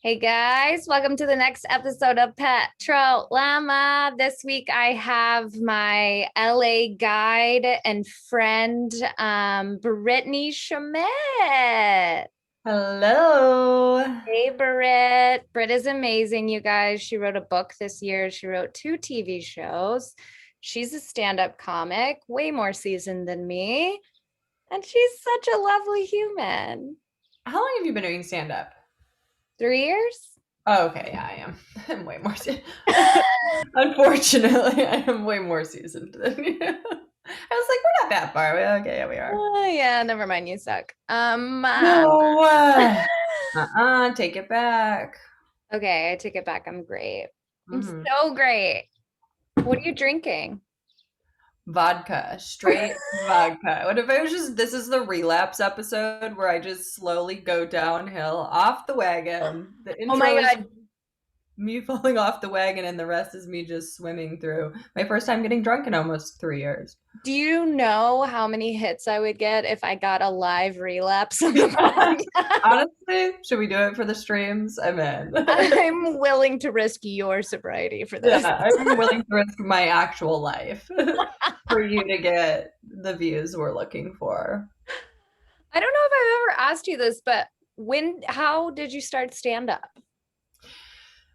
Hey guys, welcome to the next episode of PETROL LLAMA. This week I have my LA guide and friend, Brittany Schmitt. Hello. Hey, Britt. Britt is amazing, you guys. She wrote a book this year. She wrote 2 TV shows. She's a stand-up comic, way more seasoned than me. And she's such a lovely human. How long have you been doing stand up? 3 years? Oh, okay, yeah, I am. I'm way more Unfortunately, I am way more seasoned than you. I was like, we're not that far away. Okay, yeah, we are. Oh, yeah, never mind. You suck. No. Take it back. Okay, I take it back. I'm great. I'm hmm so great. What are you drinking? Vodka, straight vodka. What if I was just, this is the relapse episode where I just slowly go downhill off the wagon. The Oh my intro is God. me falling off the wagon, and the rest is me just swimming through my first time getting drunk in almost 3 years. Do you know how many hits I would get if I got a live relapse on the podcast? Honestly, should we do it for the streams? I'm in. I'm willing to risk your sobriety for Yeah, this. I'm willing to risk my actual life for you to get the views we're looking for. I don't know if I've ever asked you this, but how did you start stand up?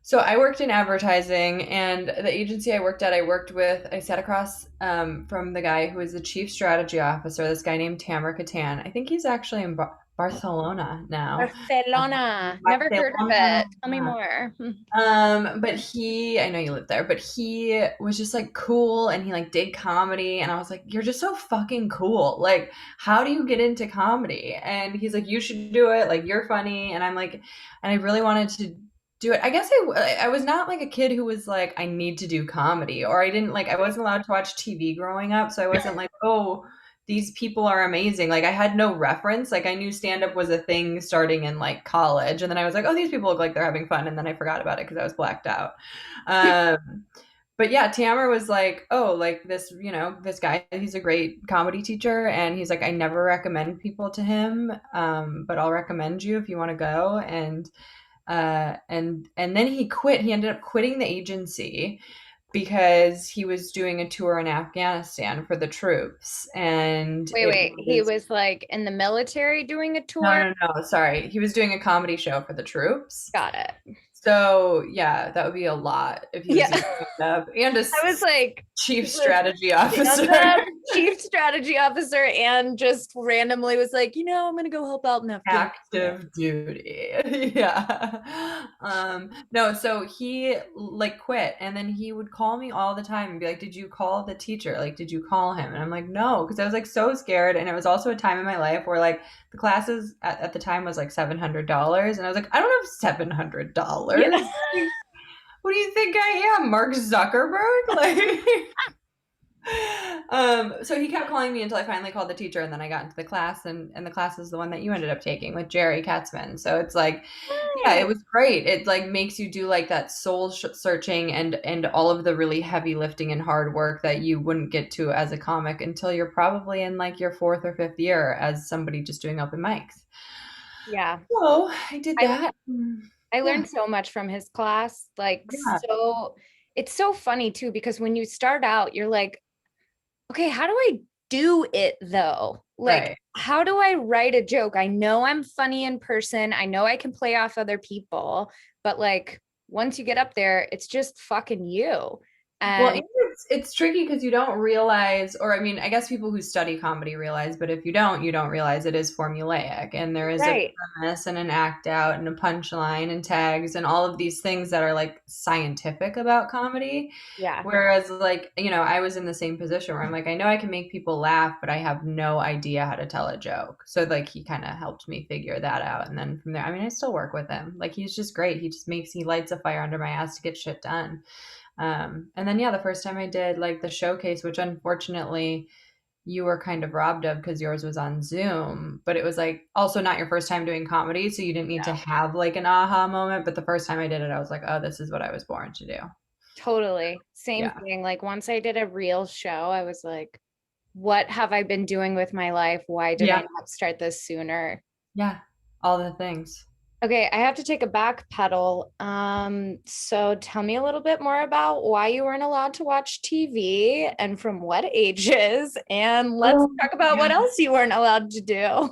So I worked in advertising, and the agency I worked at, I sat across from the guy who was the chief strategy officer, this guy named Tamara Katan. I think he's actually in Barcelona now. Barcelona. Never heard of Barcelona. it. Tell me more. But I know you live there, but he was just like cool, and he like did comedy, and I was like, you're just so fucking cool. Like, how do you get into comedy? And he's like, you should do it. Like, you're funny. And I'm like, and I really wanted to do it. I guess I was not like a kid who was like, I need to do comedy, or I wasn't allowed to watch TV growing up. So I wasn't like, oh, these people are amazing. Like I had no reference. Like I knew stand up was a thing starting in like college. And then I was like, oh, these people look like they're having fun. And then I forgot about it because I was blacked out. But yeah, Tamara was like, oh, like this, this guy, he's a great comedy teacher. And he's like, I never recommend people to him. But I'll recommend you if you want to go. And then he quit. He ended up quitting the agency because he was doing a tour in Afghanistan for the troops, and Wait, it wait. He was was like in the military doing a no, tour. no, no, sorry. He was doing a comedy show for the troops. Got it. So yeah, that would be a lot if he was Yeah. doing stand-up and a I was like, chief he was strategy officer. stand-up chief strategy officer and just randomly was like, I'm gonna go help out in Afghanistan. Active duty. Yeah. No, so he like quit, and then he would call me all the time and be like, did you call the teacher? Like, did you call him? And I'm like, no, because I was like so scared. And it was also a time in my life where like the classes at the time was like $700. And I was like, I don't have $700. Yeah. What do you think I am? Mark Zuckerberg? Like so he kept calling me until I finally called the teacher, and then I got into the class, and the class is the one that you ended up taking with Jerry Katzman. So it's like, yeah, it was great. It like makes you do like that soul searching and all of the really heavy lifting and hard work that you wouldn't get to as a comic until you're probably in like your fourth or fifth year as somebody just doing open mics. Yeah. So I did I that. I Yeah, learned so much from his class. yeah, It's so funny too, because when you start out, you're like, okay, how do I do it though? Like, right. how do I write a joke? I know I'm funny in person. I know I can play off other people, but like once you get up there, it's just fucking you. Well, And and it's tricky because you don't realize, or I mean, I guess people who study comedy realize, but if you don't realize it is formulaic, and there is a right. premise and an act out and a punchline and tags and all of these things that are like scientific about comedy. Yeah. Whereas, like, I was in the same position where I'm like, I know I can make people laugh, but I have no idea how to tell a joke. So, like, he kind of helped me figure that out. And then from there, I mean, I still work with him. Like, he's just great. He lights a fire under my ass to get shit done. And then, yeah, the first time I did like the showcase, which unfortunately you were kind of robbed of because yours was on Zoom, but it was like also not your first time doing comedy. So you didn't need to Yeah. have like an aha moment. But the first time I did it, I was like, oh, this is what I was born to do. Totally. Same Yeah. thing. Like once I did a real show, I was like, what have I been doing with my life? Why did I Yeah. not start this sooner? Yeah. All the things. Okay, I have to take a back pedal. So tell me a little bit more about why you weren't allowed to watch TV and from what ages, and let's Oh talk about my what God. else you weren't allowed to do.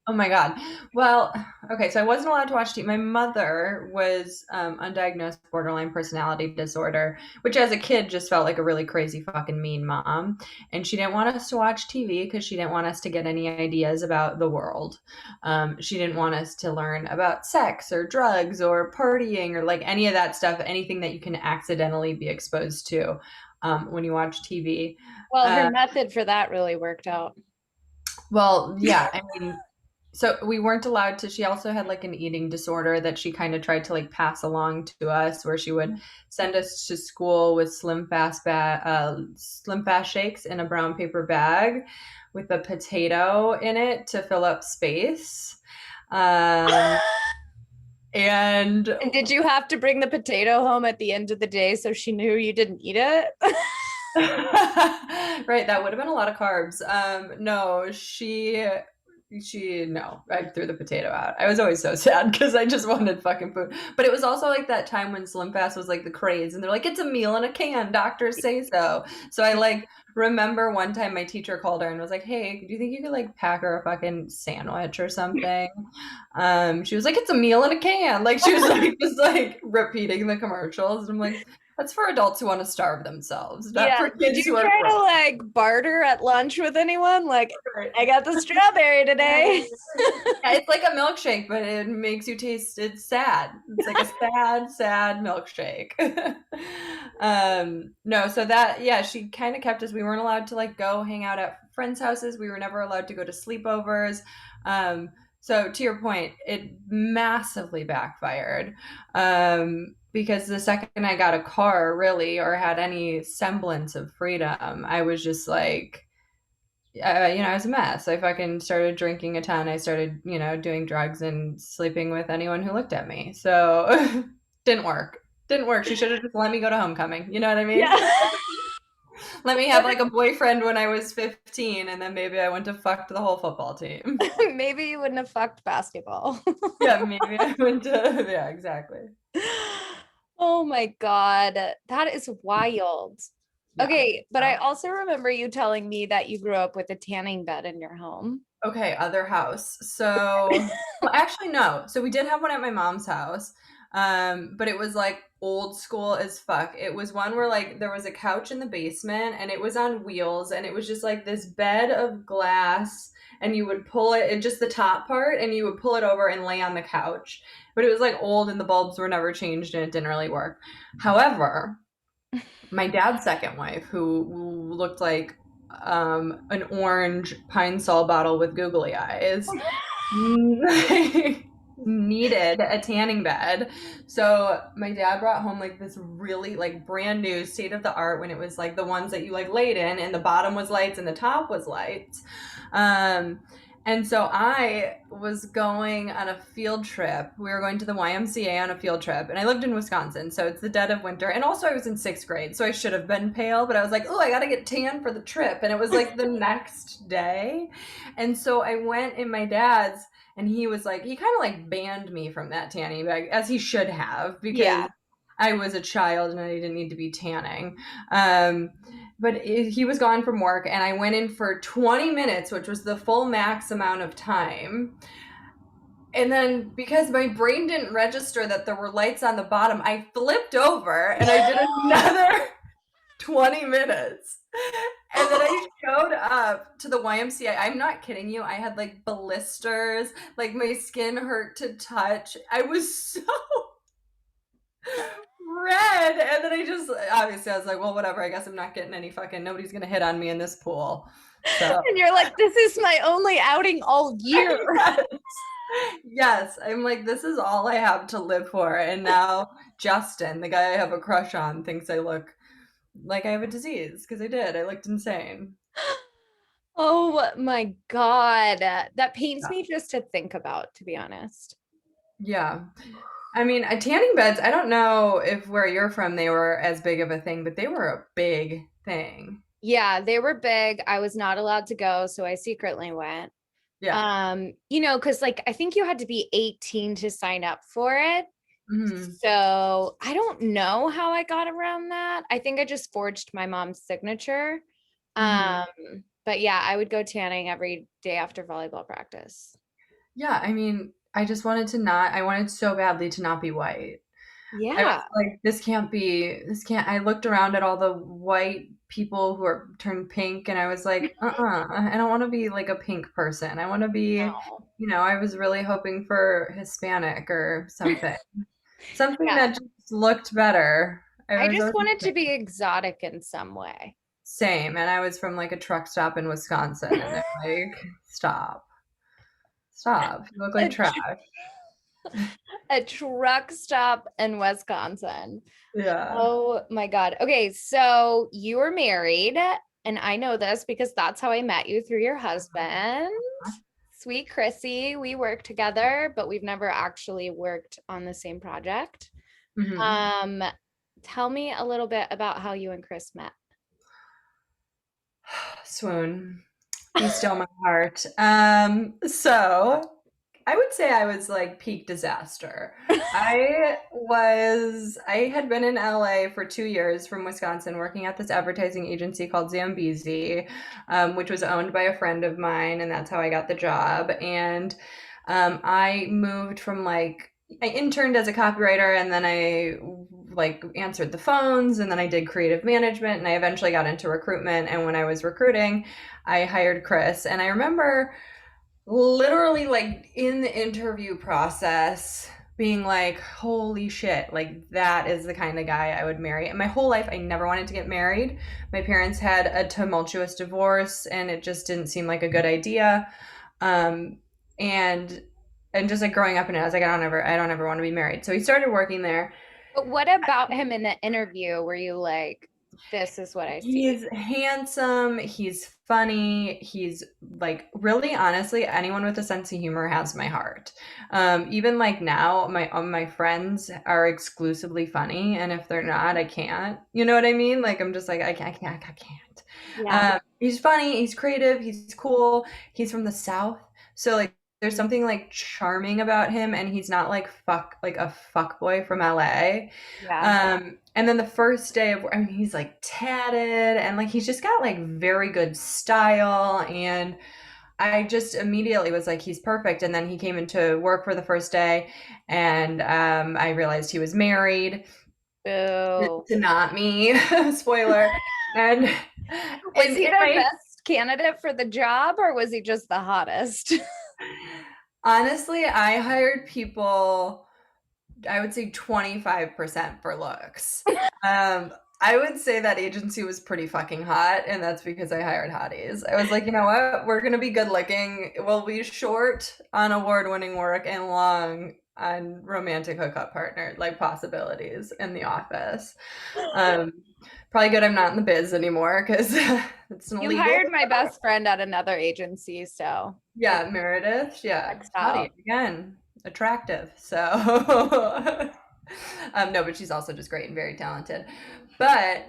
Oh my God. Well, okay, so I wasn't allowed to watch TV. My mother was undiagnosed borderline personality disorder, which as a kid just felt like a really crazy fucking mean mom. And she didn't want us to watch TV because she didn't want us to get any ideas about the world. She didn't want us to learn about sex or drugs or partying or like any of that stuff, anything that you can accidentally be exposed to when you watch TV. Well, her Uh, method for that really worked out. well, yeah, I mean, so we weren't allowed to. She also had like an eating disorder that she kind of tried to like pass along to us, where she would send us to school with Slim Fast shakes in a brown paper bag with a potato in it to fill up space. Um, and And did you have to bring the potato home at the end of the day so she knew you didn't eat it? right, that would have been a lot of carbs. No, no, I threw the potato out. I was always so sad because I just wanted fucking food. But it was also like that time when Slim Fast was like the craze, and they're like, it's a meal in a can. Doctors say so. So I like remember one time my teacher called her and was like, hey, do you think you could like pack her a fucking sandwich or something? She was like, it's a meal in a can. Like she was like just like repeating the commercials. And I'm like, that's for adults who want to starve themselves, not Yeah. for Did kids you who are try to broke. like barter at lunch with anyone? Like, Right. I got the strawberry today. Yeah, it's like a milkshake, but it makes you taste it's sad. It's like a sad, sad milkshake. No, so that yeah, she kind of kept us. We weren't allowed to like go hang out at friends' houses. We were never allowed to go to sleepovers. So to your point, it massively backfired. Because the second I got a car, really, or had any semblance of freedom, I was just like I was a mess. I fucking started drinking a ton. I started, doing drugs and sleeping with anyone who looked at me. So didn't work. Didn't work. She should have just let me go to homecoming. You know what I mean? Yeah. Let me have like a boyfriend when I was 15 and then maybe I went to fuck the whole football team. Maybe you wouldn't have fucked basketball. Yeah, maybe I went to, yeah, exactly. Oh my God. That is wild. Yeah. Okay, but I also remember you telling me that you grew up with a tanning bed in your home. Okay, other house. So, well, actually, no. So we did have one at my mom's house, but it was like old school as fuck. It was one where like there was a couch in the basement and it was on wheels and it was just like this bed of glass and you would pull it, just the top part, and you would pull it over and lay on the couch. But it was like old and the bulbs were never changed and it didn't really work. However, my dad's second wife, who looked like an orange Pine Sol bottle with googly eyes, needed a tanning bed. So my dad brought home like this really like brand new state of the art when it was like the ones that you like laid in and the bottom was lights and the top was lights. Um, and so I was going on a field trip. We were going to the YMCA on a field trip, and I lived in Wisconsin, so it's the dead of winter. And also, I was in sixth grade, so I should have been pale, but I was like, oh, I gotta get tan for the trip. And it was like the next day. And so I went in my dad's, and he was like, he kind of like banned me from that tanning bag, as he should have, Yeah. because I was a child and I didn't need to be tanning. Um, he was gone from work, and I went in for 20 minutes, which was the full max amount of time. And then because my brain didn't register that there were lights on the bottom, I flipped over and I did another 20 minutes. And then I showed up to the YMCA. I'm not kidding you. I had like blisters, like my skin hurt to touch. I was so red. And then obviously, I was like, well, whatever. I guess I'm not getting any fucking, nobody's going to hit on me in this pool. So, And you're like, this is my only outing all year. yes. Yes. I'm like, this is all I have to live for. And now Justin, the guy I have a crush on, thinks I look like I have a disease because I did. I looked insane. Oh my God. That pains Yeah. me just to think about, to be honest. Yeah. I mean, tanning beds, I don't know if where you're from they were as big of a thing, but they were a big thing. Yeah, they were big. I was not allowed to go, so I secretly went. Yeah. Because like I think you had to be 18 to sign up for it. Hmm. So I don't know how I got around that. I think I just forged my mom's signature. Hmm. Um, but yeah, I would go tanning every day after volleyball practice. Yeah, I mean, I just wanted to not, I wanted so badly to not be white. I was Yeah. like, this can't, I looked around at all the white people who are turned pink and I was like, I don't want to be like a pink person. I want to be, No. I was really hoping for Hispanic or something. Something Yeah. that just looked better. I I was just always wanted to be exotic in some way. same, and I was from like a truck stop in Wisconsin, and they're like, "Stop, stop! You look like A, trash." tr- a truck stop in Wisconsin. Yeah. Oh my God. Okay, so you were married, and I know this because that's how I met you through your husband. Sweet Chrissy. We work together, but we've never actually worked on the same project. Hmm. Um, Tell me a little bit about how you and Chris met. Swoon, be still my heart. So I would say I was like peak disaster. I had been in LA for 2 years from Wisconsin working at this advertising agency called Zambezi, which was owned by a friend of mine, and that's how I got the job. And I moved from like, I interned as a copywriter and then I like answered the phones and then I did creative management and I eventually got into recruitment. And when I was recruiting, I hired Chris. And I remember literally like in the interview process being like, holy shit, like that is the kind of guy I would marry. And my whole life, I never wanted to get married. My parents had a tumultuous divorce and it just didn't seem like a good idea. Um, and and just like growing up in it, I was like, I don't ever want to be married. So he started working there. But what about him in the interview were you like, this is what I see? He's handsome, he's funny, he's like really honestly, anyone with a sense of humor has my heart. Even like now, my friends are exclusively funny, and if they're not, I can't. You know what I mean? Like I'm just like I can't. Yeah. He's funny, he's creative, he's cool. He's from the South, so like there's Mm. something like charming about him, and he's not like a fuck boy from LA. Yeah. And then the first day of, I mean, he's like tatted and like he's just got like very good style. And I just immediately was like, he's perfect. And then he came into work for the first day, and I realized he was married Boo. to not me. Spoiler. And Was and he in the my best candidate for the job or was he just the hottest? honestly, I hired people I would say 25% for looks. Um, I would say that agency was pretty fucking hot, and that's because I hired hotties. I was like, you know what? We're gonna be good looking. We'll be short on award-winning work and long on romantic hookup partner like possibilities in the office. Um, Probably good I'm not in the biz anymore because it's You illegal. hired my best friend at another agency, so it Yeah, Meredith. Yeah, checks hottie out. again, attractive. So, no, but she's also just great and very talented. But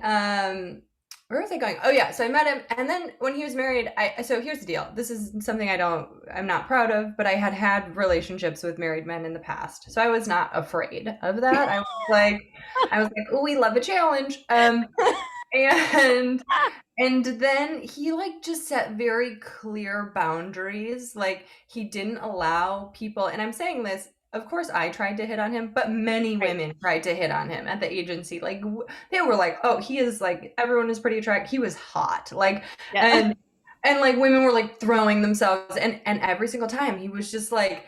where was I going? Oh yeah, so I met him, and then when he was married, I so here's the deal. This is something I'm not proud of, but I had had relationships with married men in the past, so I was not afraid of that. I was like, oh, we love a challenge. And and then he like just set very clear boundaries. Like he didn't allow people, and I'm saying this, of course I tried to hit on him, but many Right. women tried to hit on him at the agency. Like they were like, "Oh, he is like everyone is pretty attractive. He was hot." Like Yeah. and like women were like throwing themselves and every single time he was just like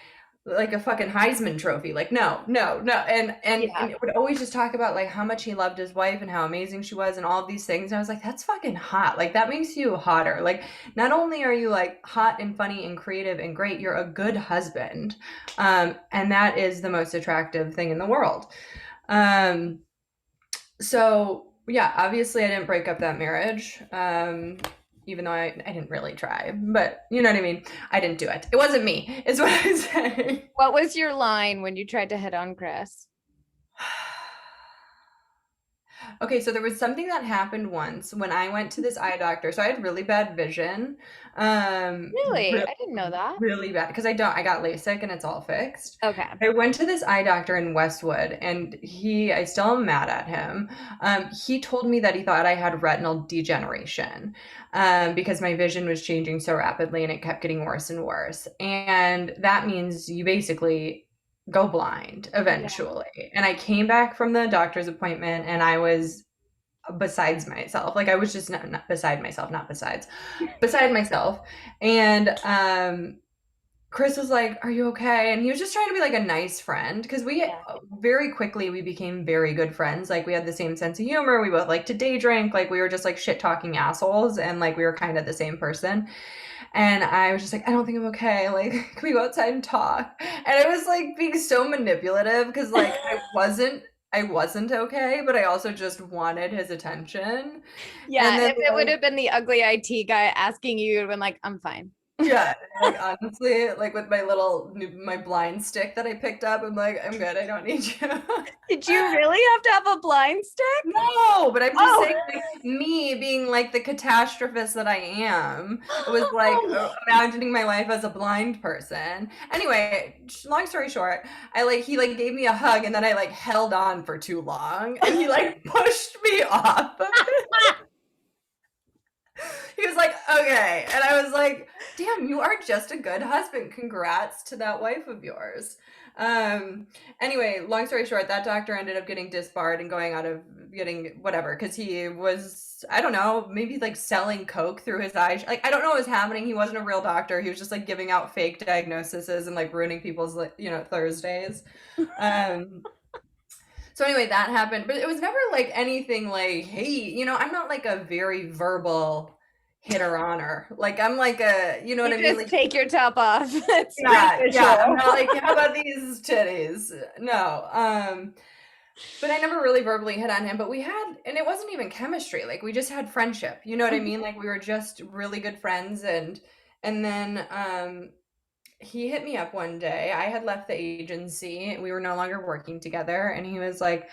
a fucking Heisman trophy. Like, no, no, no. Yeah. And would always just talk about like how much he loved his wife and how amazing she was and all of these things. And I was like, that's fucking hot. Like that makes you hotter. Like not only are you like hot and funny and creative and great, you're a good husband. And that is the most attractive thing in the world. Um, so yeah, obviously I didn't break up that marriage. Even though I didn't really try, but you know what I mean? I didn't do it. It wasn't me, is what I'm saying. What was your line when you tried to hit on Chris? Okay, so there was something that happened once when I went to this eye doctor. So I had really bad vision. Really? Really, I didn't know that. really bad because I got LASIK and it's all fixed. Okay. I went to this eye doctor in Westwood and I still am mad at him. He told me that he thought I had retinal degeneration because my vision was changing so rapidly and it kept getting worse and worse. And that means you basically go blind Yeah. eventually. And I came back from the doctor's appointment and I was besides myself. Like I was just not beside myself, not besides, beside myself. And Chris was like, "Are you okay?" And he was just trying to be like a nice friend because we Yeah. very quickly we became very good friends. Like we had the same sense of humor. We both like to day drink. Like we were just like shit talking assholes, and like we were kind of the same person. And I was just like, "I don't think I'm okay. Like, can we go outside and talk?" And I was like being so manipulative because like I wasn't okay, but I also just wanted his attention. Yeah, And then if it would like have been the ugly IT guy asking you, you'd have been like, I'm fine. yeah, like honestly, like with my blind stick that I picked up, I'm like, I'm good. I don't need you. Did you really have to have a blind stick? No, but I'm just Oh. saying, like me being like the catastrophist that I am, it was like imagining my life as a blind person. Anyway, long story short, he like gave me a hug and then I like held on for too long and he like pushed me off. He was like, okay. And I was like, damn, you are just a good husband. Congrats to that wife of yours. Um, anyway, long story short, that doctor ended up getting disbarred and going out of getting whatever because he was, I don't know, maybe like selling coke through his eyes. Like, I don't know what was happening. He wasn't a real doctor. He was just like giving out fake diagnoses and like ruining people's, Thursdays. Um, so anyway, that happened, but it was never like anything like, hey, I'm not like a very verbal hitter on her. Like I'm like you know what You I mean? just Like take your top off. It's pretty yeah, I'm visual. not like, how about these titties? No. But I never really verbally hit on him, but we had, and it wasn't even chemistry. Like we just had friendship. You know what I mean? Like we were just really good friends and then he hit me up one day. I had left the agency. We were no longer working together. And he was like,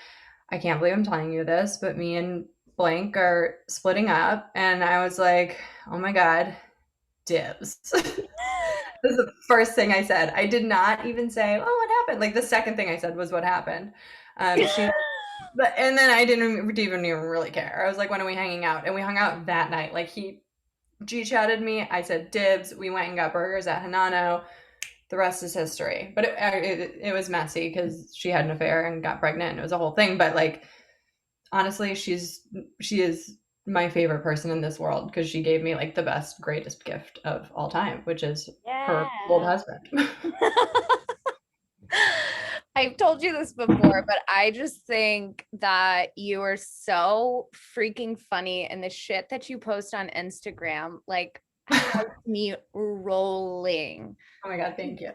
I can't believe I'm telling you this, but me and blank are splitting up. And I was like, oh my God, dibs. This is the first thing I said. I did not even say, oh, what happened? Like the second thing I said was what happened. She but and then I didn't even really care. I was like, when are we hanging out? And we hung out that night. Like he G chatted me. I said dibs. We went and got burgers at Hanano. The rest is history. But it was messy because she had an affair and got pregnant. And it was a whole thing. But like honestly, she is my favorite person in this world because she gave me like the best, greatest gift of all time, which is her old Yeah. husband. I've told you this before, but I just think that you are so freaking funny and the shit that you post on Instagram like has me rolling. Oh my God, thank you.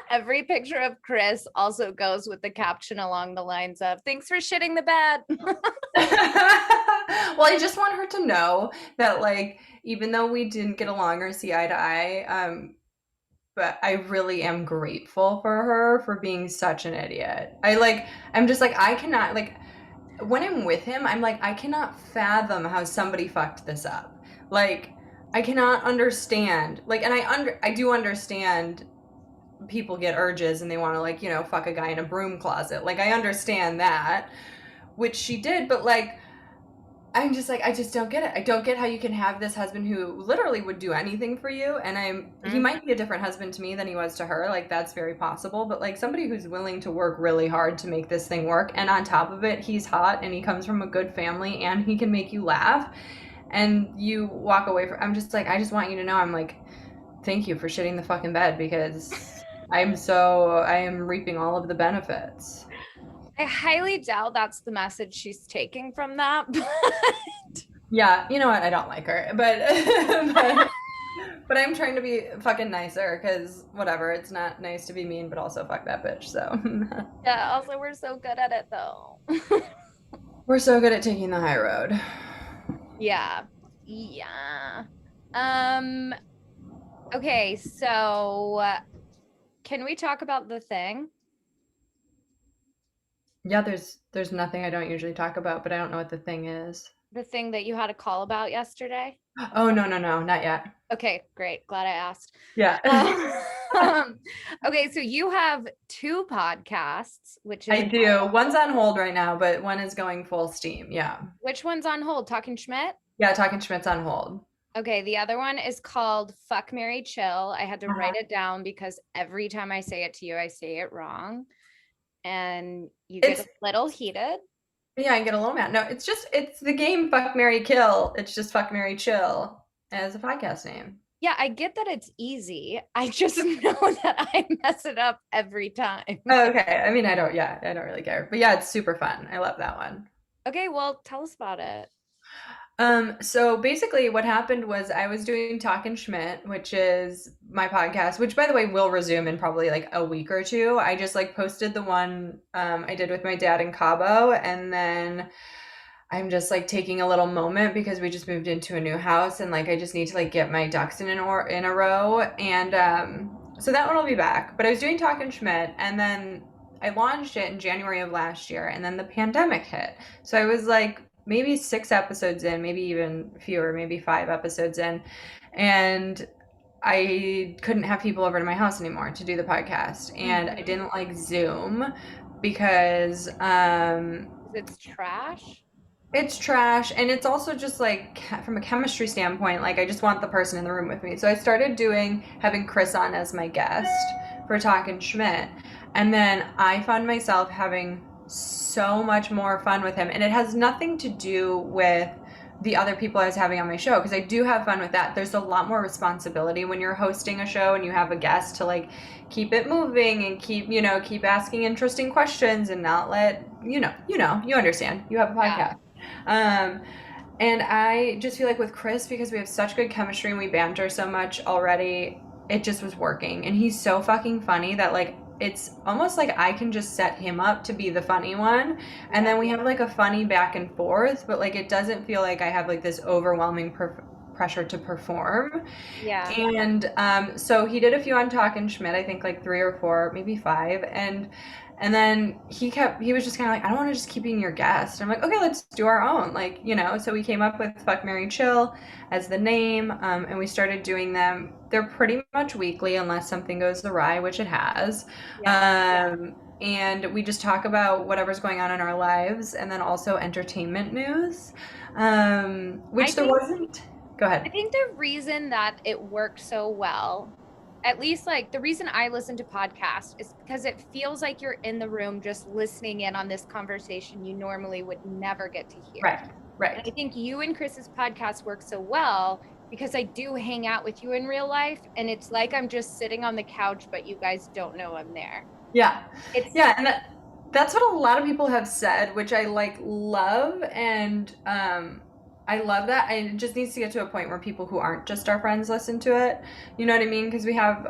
Every picture of Chris also goes with the caption along the lines of thanks for shitting the bed. Well, I just want her to know that, like, even though we didn't get along or see eye to eye, but I really am grateful for her for being such an idiot. I'm just like, I cannot, like, when I'm with him, I'm like, I cannot fathom how somebody fucked this up. Like, I cannot understand. Like, and I do understand people get urges and they want to, like, fuck a guy in a broom closet. Like, I understand that, which she did, but like, I'm just like, I just don't get it. I don't get how you can have this husband who literally would do anything for you. And he might be a different husband to me than he was to her. Like, that's very possible. But like somebody who's willing to work really hard to make this thing work. And on top of it, he's hot and he comes from a good family and he can make you laugh. And you walk away from, I'm just like, I just want you to know, I'm like, thank you for shitting the fucking bed because I am reaping all of the benefits. I highly doubt that's the message she's taking from that. Yeah, you know what? I don't like her, but but I'm trying to be fucking nicer because whatever. It's not nice to be mean, but also fuck that bitch. So Yeah, also we're so good at it though. we're so good at taking the high road. Yeah. Yeah. Um, okay, so can we talk about the thing? Yeah, there's nothing I don't usually talk about, but I don't know what the thing is. The thing that you had a call about yesterday? Oh, no, no, no, not yet. Okay, great. Glad I asked. Yeah. Um, okay, so you have two podcasts, which I is do. One's on hold right now, but one is going full steam. Yeah. which one's on hold? Talking Schmidt? Yeah, Talking Schmidt's on hold. Okay, the other one is called Fuck Mary Chill. I had to Uh-huh. write it down because every time I say it to you, I say it wrong. And you get a It's little heated. Yeah, I get a little mad. No, it's the game Fuck Mary Kill. It's just Fuck Mary Chill as a podcast name. Yeah, I get that it's easy. I just know that I mess it up every time. Oh, okay. I mean, I don't really care. But yeah, it's super fun. I love that one. Okay, well, tell us about it. So basically what happened was I was doing Talkin' Schmidt, which is my podcast, which by the way will resume in probably like a week or two. I just like posted the one I did with my dad in Cabo, and then I'm just like taking a little moment because we just moved into a new house, and like I just need to like get my ducks in a row, and so that one will be back. But I was doing Talkin' Schmidt, and then I launched it in January of last year, and then the pandemic hit. So I was like maybe 6 episodes in, maybe even fewer, maybe 5 episodes in, and I couldn't have people over to my house anymore to do the podcast, and I Mhm. didn't like Zoom because 'Cause it's trash. it's trash, and it's also just like from a chemistry standpoint, like I just want the person in the room with me. So I started doing having Chris on as my guest for Talkin' Schmidt, and then I found myself having so much more fun with him, and it has nothing to do with the other people I was having on my show, because I do have fun with that. There's a lot more responsibility when you're hosting a show and you have a guest to like keep it moving and keep asking interesting questions and not let you understand. You have a Yeah. podcast. Um, and I just feel like with Chris, because we have such good chemistry and we banter so much already, it just was working. And he's so fucking funny that like it's almost like I can just set him up to be the funny one. And Yeah. then we have like a funny back and forth, but like it doesn't feel like I have like this overwhelming pressure to perform. Yeah. And so he did a few on Talkin' Schmidt, I think like 3 or 4, maybe 5, and then he was just kind of like, I don't want to just keep being your guest. I'm like, okay, let's do our own, like so we came up with Fuck Mary Chill as the name, and we started doing them. They're pretty much weekly unless something goes awry, which it has. Yeah. And we just talk about whatever's going on in our lives, and then also entertainment news, I which there think wasn't. Go I ahead. think the reason that it works so well, at least like the reason I listen to podcasts is because it feels like you're in the room just listening in on this conversation you normally would never get to hear. Right, And right. I think you and Chris's podcast work so well because I do hang out with you in real life and it's like I'm just sitting on the couch, but you guys don't know I'm there. Yeah. It's Yeah, and that's what a lot of people have said, which I like love, and I love that. And it just needs to get to a point where people who aren't just our friends listen to it. You know what I mean? Because we have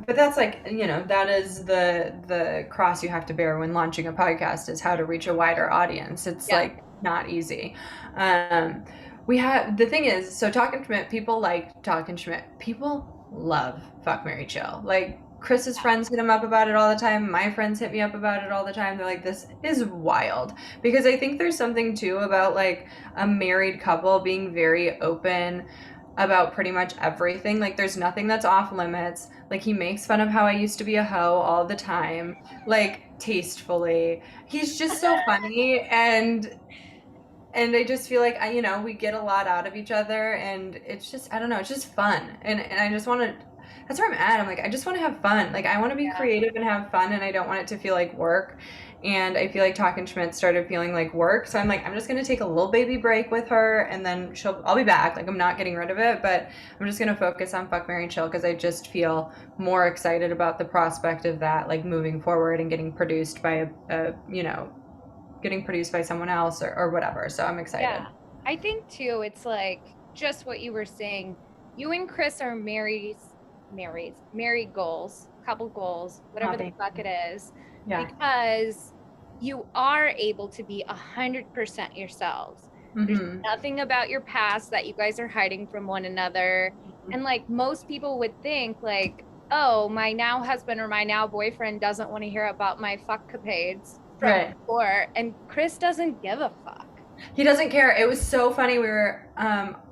but that's like, that is the cross you have to bear when launching a podcast, is how to reach a wider audience. It's yeah, like not easy. Um we have the thing is, so Talking Schmidt, people like Talking Schmidt. People love Fuck Mary Chill. Like Chris's friends hit him up about it all the time. My friends hit me up about it all the time. They're like, this is wild. Because I think there's something too about like a married couple being very open about pretty much everything. Like there's nothing that's off limits. Like he makes fun of how I used to be a hoe all the time, like tastefully. He's just so funny, and I just feel like we get a lot out of each other, and it's just, I don't know, it's just fun, and I just want to. That's where I'm at. I'm like, I just want to have fun. Like I want to be yeah, creative and have fun, and I don't want it to feel like work. And I feel like Talking Schmidt started feeling like work, so I'm like, I'm just gonna take a little baby break with her, and then I'll be back. Like I'm not getting rid of it, but I'm just gonna focus on Fuck Mary Chill because I just feel more excited about the prospect of that, like moving forward and getting produced by someone else, or whatever. So I'm excited. yeah. I think too, it's like just what you were saying. You and Chris are married goals, couple goals, Oh, whatever the thank fuck you. it is, Yeah. because you are able to be 100% yourselves. There's Mm-hmm. nothing about your past that you guys are hiding from one another. And like most people would think, like, oh, my now husband or my now boyfriend doesn't want to hear about my fuck capades. from Right. before, and Chris doesn't give a fuck. He doesn't care. It was so funny. We were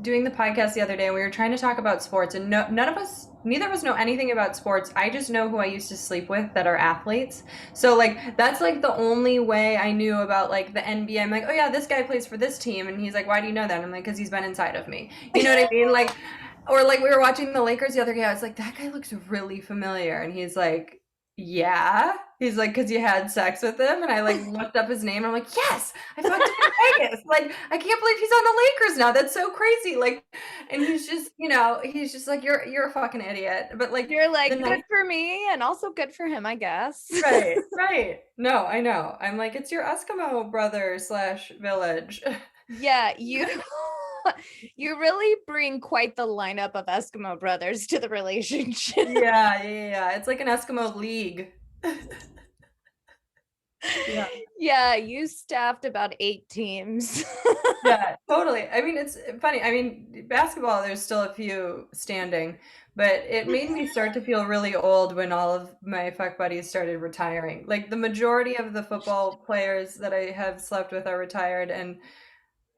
doing the podcast the other day, and we were trying to talk about sports, and none of us, neither of us know anything about sports. I just know who I used to sleep with that are athletes. So like that's like the only way I knew about like the NBA. I'm like, oh yeah, this guy plays for this team, and he's like, why do you know that? And I'm like, because he's been inside of me. You know what I mean? Like, or like we were watching the Lakers the other day. I was like, that guy looks really familiar, and he's like, yeah. He's like, because you had sex with him, and I like looked up his name. And I'm like, yes, I fucked him in Vegas. Like, I can't believe he's on the Lakers now. That's so crazy. Like, and he's just, he's just like, you're a fucking idiot. But like You're the like, good night, for me, and also good for him, I guess. right, right. No, I know. I'm like, it's your Eskimo brother slash village. Yeah, you you really bring quite the lineup of Eskimo brothers to the relationship. Yeah, yeah, yeah. It's like an Eskimo league. Yeah. Yeah, you staffed about 8 teams. Yeah, totally. I mean, it's funny. I mean, basketball, there's still a few standing, but it made me start to feel really old when all of my fuck buddies started retiring. Like the majority of the football players that I have slept with are retired, and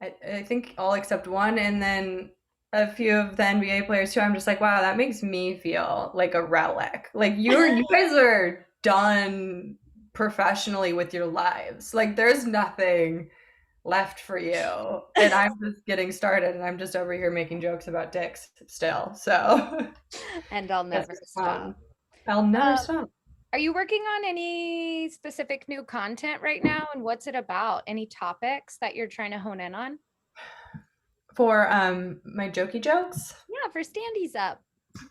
I think all except one, and then a few of the NBA players too. I'm just like, wow, that makes me feel like a relic. Like you guys are done professionally with your lives. Like there's nothing left for you. And I'm just getting started and I'm just over here making jokes about dicks still. So And I'll that's never just stop. fun. I'll never Um, stop. are you working on any specific new content right now? And what's it about? Any topics that you're trying to hone in on? For my jokey jokes, Yeah, for Standy's Up.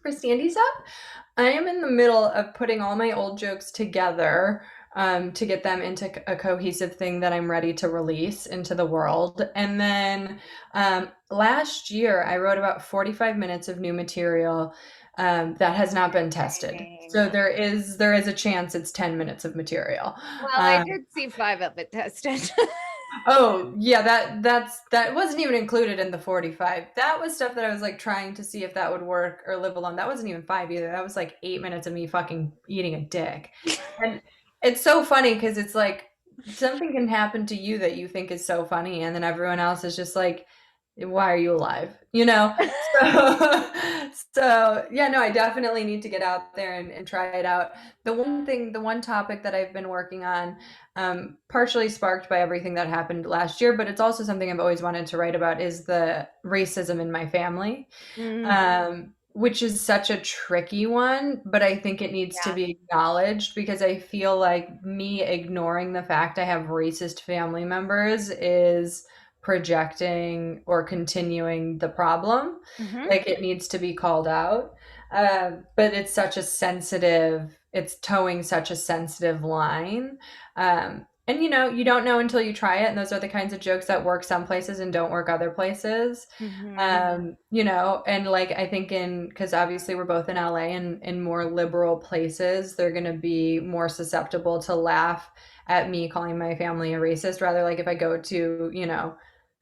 for Sandy's up, I am in the middle of putting all my old jokes together to get them into a cohesive thing that I'm ready to release into the world. And then last year, I wrote about 45 minutes of new material that has not been tested. So Exciting. there is a chance it's 10 minutes of material. Well, I Um, did see 5 of it tested. Oh, yeah, that wasn't even included in the 45. That was stuff that I was like trying to see if that would work or live alone. That wasn't even 5 either. That was like 8 minutes of me fucking eating a dick. And it's so funny because it's like something can happen to you that you think is so funny, and then everyone else is just like, why are you alive? You know? So so yeah, no, I definitely need to get out there and try it out. The one topic that I've been working on, partially sparked by everything that happened last year, but it's also something I've always wanted to write about, is the racism in my family, Mm, which is such a tricky one, but I think it needs to yeah. be acknowledged because I feel like me ignoring the fact I have racist family members is projecting or continuing the problem. Hmm. Like it needs to be called out. But it's towing such a sensitive line. And you don't know until you try it. And those are the kinds of jokes that work some places and don't work other places. Hmm. And like I think because obviously we're both in LA and in more liberal places, they're going to be more susceptible to laugh at me calling my family a racist. Rather, like if I go to,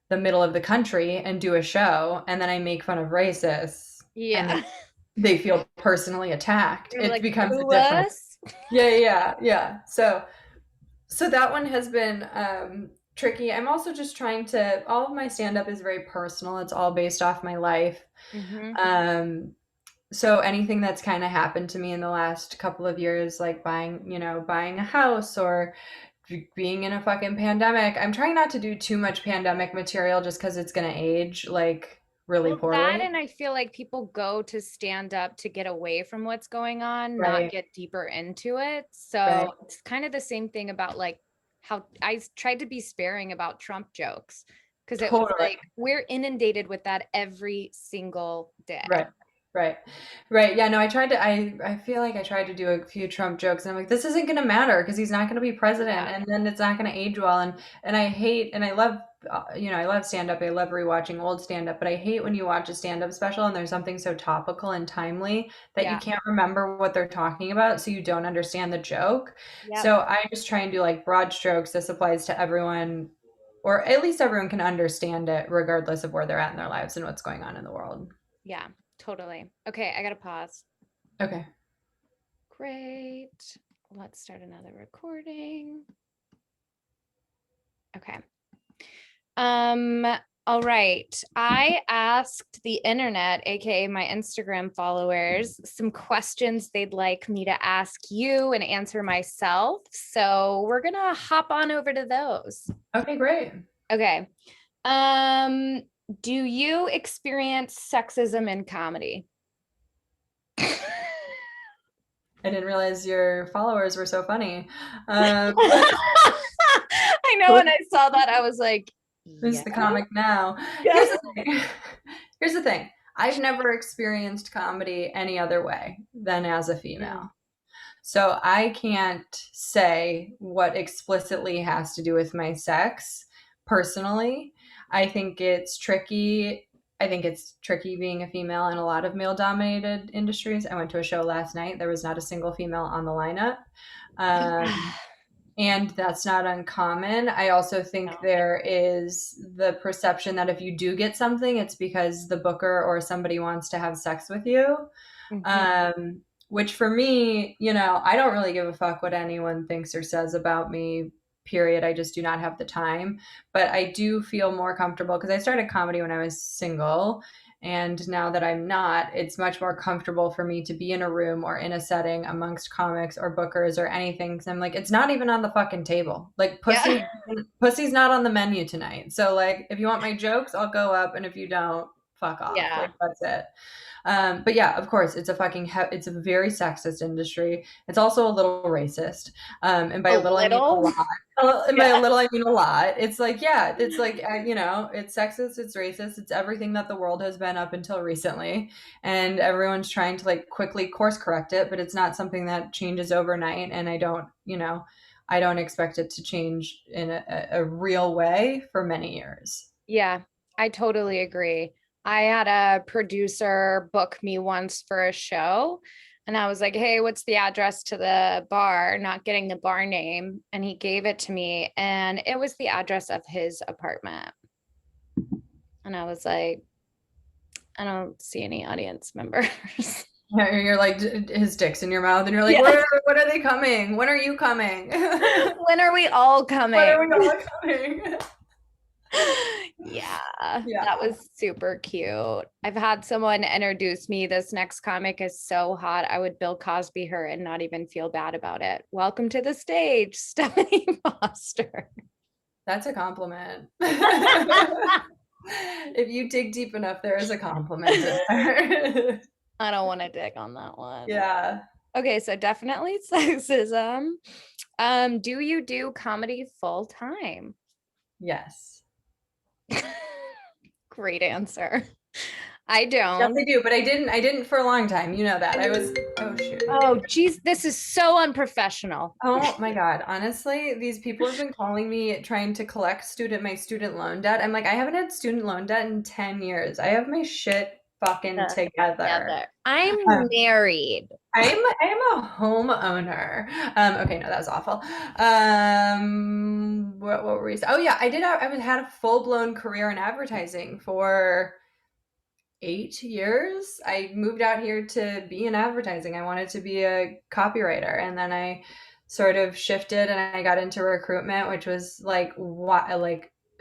the middle of the country and do a show and then I make fun of racists and Yeah. they feel personally attacked, You're it like, becomes a boo different. us. Yeah, yeah, yeah. So that one has been tricky. I'm also just trying to, all of my stand up is very personal. It's all based off my life. Hmm. Um, so anything that's kind of happened to me in the last couple of years, like buying a house or being in a fucking pandemic. I'm trying not to do too much pandemic material just because it's going to age like really Well, that, poorly. and I feel like people go to stand up to get away from what's going on, not Right, get deeper into it. right. So it's kind of the same thing about like how tried to be sparing about Trump jokes because it was Totally. like we're inundated with that every single day. Right. Right. Right. Yeah, no, I feel like I tried to do a few Trump jokes and I'm like, this isn't gonna matter because he's not gonna be president Yeah. and then it's not gonna age well. And I hate and I love I love stand up. I love rewatching old stand up, but I hate when you watch a stand up special and there's something so topical and timely that you Yeah. can't remember what they're talking about, so you don't understand the joke. Yep. So I just try and do like broad strokes. This applies to everyone, or at least everyone can understand it regardless of where they're at in their lives and what's going on in the world. Yeah, totally. Okay, I gotta pause. Okay. Great. Let's start another recording. Okay. Um, all right. I asked the internet, aka my Instagram followers, some questions they'd like me to ask you and answer myself. So we're gonna hop on over to those. Okay, great. Okay. Um, do you experience sexism in comedy? I didn't realize your followers were so funny. I know when I saw that, I was like, Who's yeah. the comic now? Yeah. Here's the thing. Here's the thing. I've never experienced comedy any other way than as a Mm, female. So I can't say what explicitly has to do with my sex personally. I think it's tricky. I think it's tricky being a female in a lot of male dominated industries. I went to a show last night. There was not a single female on the lineup. Um, and that's not uncommon. I also think no. there is the perception that if you do get something, it's because the booker or somebody wants to have sex with you. Mhm. Um, which for me, I don't really give a fuck what anyone thinks or says about me, period. I just do not have the time. But I do feel more comfortable because I started comedy when I was single. And now that I'm not, it's much more comfortable for me to be in a room or in a setting amongst comics or bookers or anything. Cause I'm like, it's not even on the fucking table. Like Yeah. pussy's not on the menu tonight. So like, if you want my jokes, I'll go up. And if you don't, fuck off. Yeah. Like that's it. But yeah, of course, it's a very sexist industry. It's also a little racist. And by A a little, I mean a little. lot. And by a Yeah. little, I mean a lot. It's like, yeah, it's like, it's sexist, it's racist, it's everything that the world has been up until recently. And everyone's trying to like quickly course correct it, but it's not something that changes overnight. And I don't expect it to change in a real way for many years. Yeah, I totally agree. I had a producer book me once for a show, and I was like, hey, what's the address to the bar? Not getting the bar name. And he gave it to me, and it was the address of his apartment. And I was like, I don't see any audience members. Yeah, you're like his dick's in your mouth, and you're like, Yes. when are they coming? When are you coming? When are we all When coming? are we all coming? Yeah, Yeah, that was super cute. I've had someone introduce me. This next comic is so hot. I would Bill Cosby her and not even feel bad about it. Welcome to the stage, Stephanie Foster. that's a compliment. If you dig deep enough, there is a compliment in there. I don't want to dig on that one. Yeah. Okay, so definitely sexism. Do you do comedy full time? Yes. Great answer. I don't. Definitely do, but I didn't for a long time. You know that. Oh shoot. Oh, geez, this is so unprofessional. Oh my God. Honestly, these people have been calling me trying to collect my student loan debt. I'm like, I haven't had student loan debt in 10 years. I have my shit fucking together. Together. I'm Um, married. I am a homeowner. Okay, no, that was awful. What were we saying? Oh yeah, had a full-blown career in advertising for 8 years. I moved out here to be in advertising. I wanted to be a copywriter, and then I sort of shifted and I got into recruitment, which was like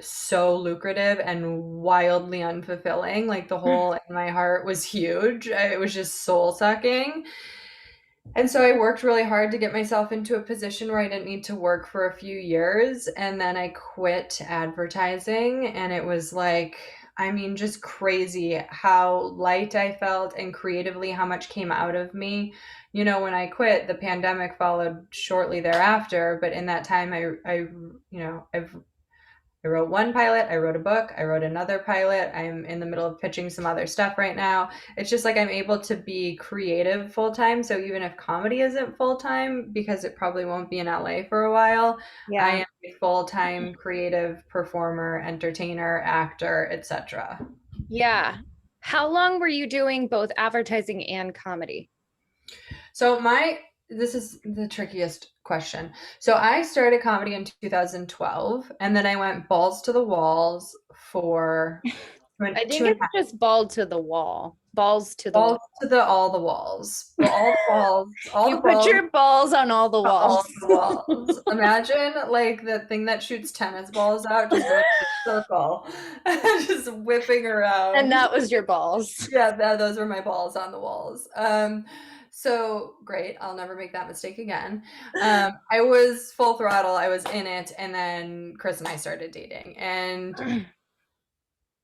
so lucrative and wildly unfulfilling. Like the hole in my heart was huge. It was just soul sucking. And so I worked really hard to get myself into a position where I didn't need to work for a few years. And then I quit advertising. And it was like, I mean, just crazy how light I felt and creatively how much came out of me. When I quit, the pandemic followed shortly thereafter. But in that time, I wrote one pilot, I wrote a book, I wrote another pilot. I'm in the middle of pitching some other stuff right now. It's just like I'm able to be creative full time. So even if comedy isn't full time, because it probably won't be in LA for a while, I Yeah. am a full time creative performer, entertainer, actor, etc. Yeah. How long were you doing both advertising and comedy? So this is the trickiest question. So I started comedy in 2012, and then I went balls to the walls for I two think and it's just bald to the wall. Balls to the Balls wall. to the all the walls. All You the put balls your balls on all the to walls. all the walls. Imagine like the thing that shoots tennis balls out just going in a circle, just whipping And around. that was your balls. Yeah, those were my balls on the walls. So great. I'll never make that mistake again. I was full throttle. I was in it, and then Chris and I started dating, and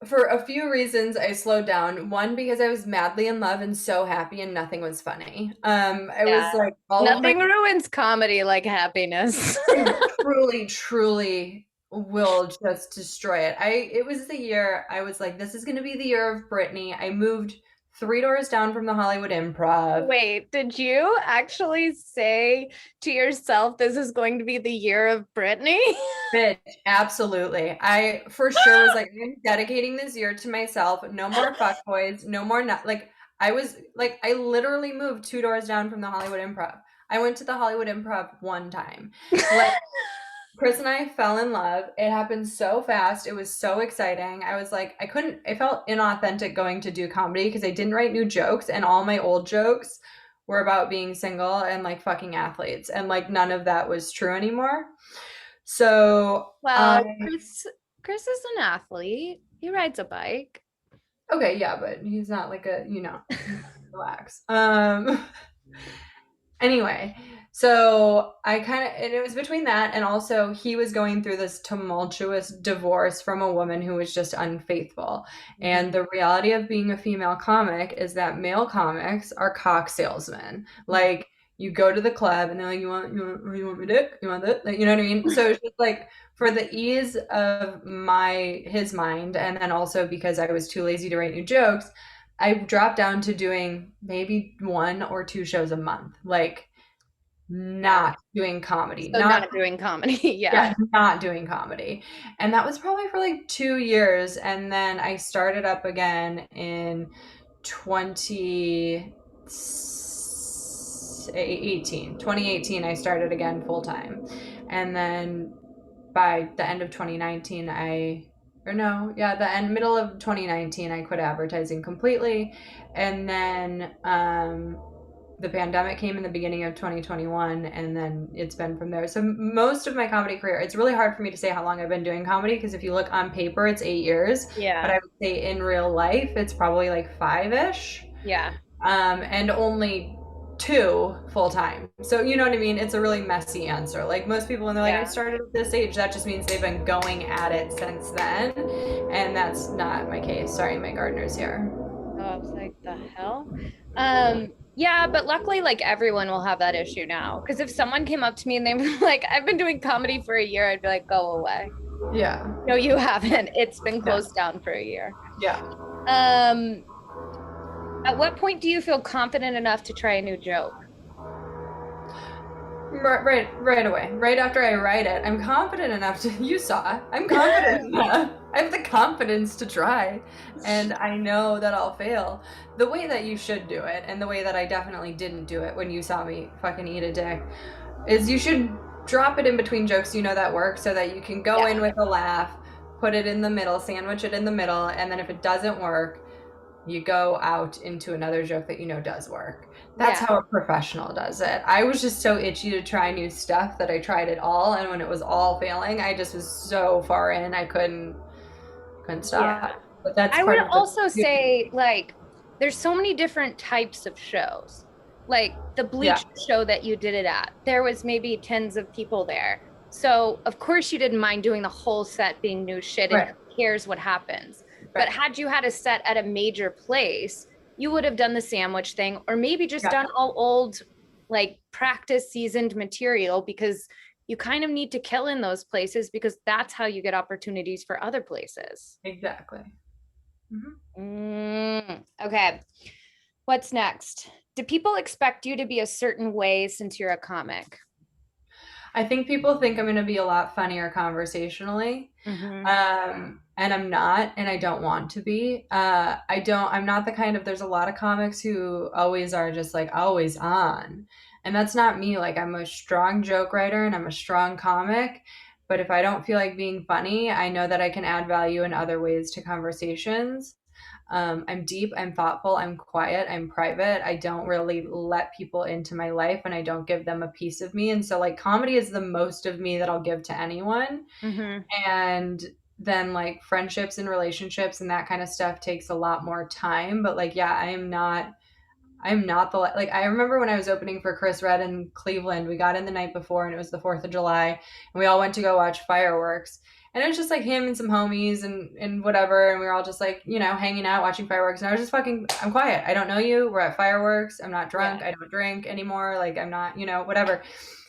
for a few reasons I slowed down. One, because I was madly in love and so happy and nothing was funny. I was Yeah. like all of my Nothing ruins comedy like happiness. it truly will just destroy it. It was the year I was like, this is gonna be the year of Brittany. I moved 3 doors down from the Hollywood Improv. Wait, did you actually say to yourself, this is going to be the year of Brittany? Bitch, absolutely. I for sure was like, I'm dedicating this year to myself. No more fuckboys, no more not like I was like I literally moved 2 doors down from the Hollywood Improv. I went to the Hollywood Improv one time. Like Chris and I fell in love. It happened so fast. It was so exciting. I was like, I felt inauthentic going to do comedy because I didn't write new jokes and all my old jokes were about being single and like fucking athletes. And like none of that was true anymore. So I Well, Chris is an athlete. He rides a bike. okay, yeah, but he's not like relax. Anyway, so I kind of, and it was between that and also he was going through this tumultuous divorce from a woman who was just unfaithful. And the reality of being a female comic is that male comics are cock salesmen. Like, you go to the club and they're like, you want my dick? You want that? Like, you know what I mean? So it's just like for the ease of his mind, and then also because I was too lazy to write new jokes, I dropped down to doing maybe 1 or 2 shows a month, like Yeah. not doing comedy, So not doing comedy. Yeah. yeah, not doing comedy. And that was probably for like 2 years. And then I started up again in 2018. I started again full time. And then by the end of 2019, middle of 2019, I quit advertising completely. And then the pandemic came in the beginning of 2021, and then it's been from there. So most of my comedy career, it's really hard for me to say how long I've been doing comedy because if you look on paper, it's 8 years. Yeah. But I would say in real life, it's probably like 5-ish. Yeah. And only 2 full time. So you know what I mean? It's a really messy answer. Like most people, when they're like, I started at this age, that just means they've been going at it since then. And that's not my case. Sorry, my gardener's here. Oh, I was like, the hell? Yeah, but luckily, like everyone will have that issue now. Because if someone came up to me and they were like, I've been doing comedy for a year, I'd be like, go away. Yeah. No, you haven't. It's been closed down for a year. Yeah. At what point do you feel confident enough to try a new joke? Right away. Right after I write it, I'm confident enough to. You saw. I'm confident enough. I have the confidence to try, and I know that I'll fail. The way that you should do it, and the way that I definitely didn't do it when you saw me fucking eat a dick, is you should drop it in between jokes you know that work so that you can go in with a laugh, put it in the middle, sandwich it in the middle, and then if it doesn't work, you go out into another joke that you know does work. That's how a professional does it. I was just so itchy to try new stuff that I tried it all, and when it was all failing, I just was so far in I couldn't stop. Yeah. But that's I part would of also say, like, there's so many different types of shows. Like the Bleach show that you did it at, there was maybe tens of people there. So of course you didn't mind doing the whole set being new shit and who cares what happens. But had you had a set at a major place, you would have done the sandwich thing, or maybe just done all old, like practice seasoned material, because you kind of need to kill in those places because that's how you get opportunities for other places. Exactly. Okay. What's next? Do people expect you to be a certain way since you're a comic? I think people think I'm going to be a lot funnier conversationally. And I'm not, and I don't want to be. I'm not the kind of, there's a lot of comics who always are just like always on. And that's not me. Like, I'm a strong joke writer and I'm a strong comic. But if I don't feel like being funny, I know that I can add value in other ways to conversations. I'm deep, I'm thoughtful, I'm quiet, I'm private. I don't really let people into my life and I don't give them a piece of me. And so, like, comedy is the most of me that I'll give to anyone. Mm-hmm. And then, like, friendships and relationships and that kind of stuff takes a lot more time. But, like, yeah, I'm not the like I remember when I was opening for Chris Red in Cleveland, we got in the night before and it was the 4th of July and we all went to go watch fireworks. And it was just like him and some homies and whatever, and we were all just like, hanging out watching fireworks. And I was just fucking I'm quiet. I don't know you. We're at fireworks. I'm not drunk. Yeah. I don't drink anymore. Like I'm not, whatever.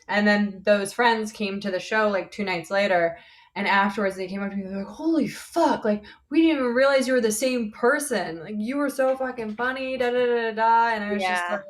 And then those friends came to the show like 2 nights later. And afterwards they came up to me, they're like, holy fuck, like we didn't even realize you were the same person. Like you were so fucking funny, da da da da da. And I was just like,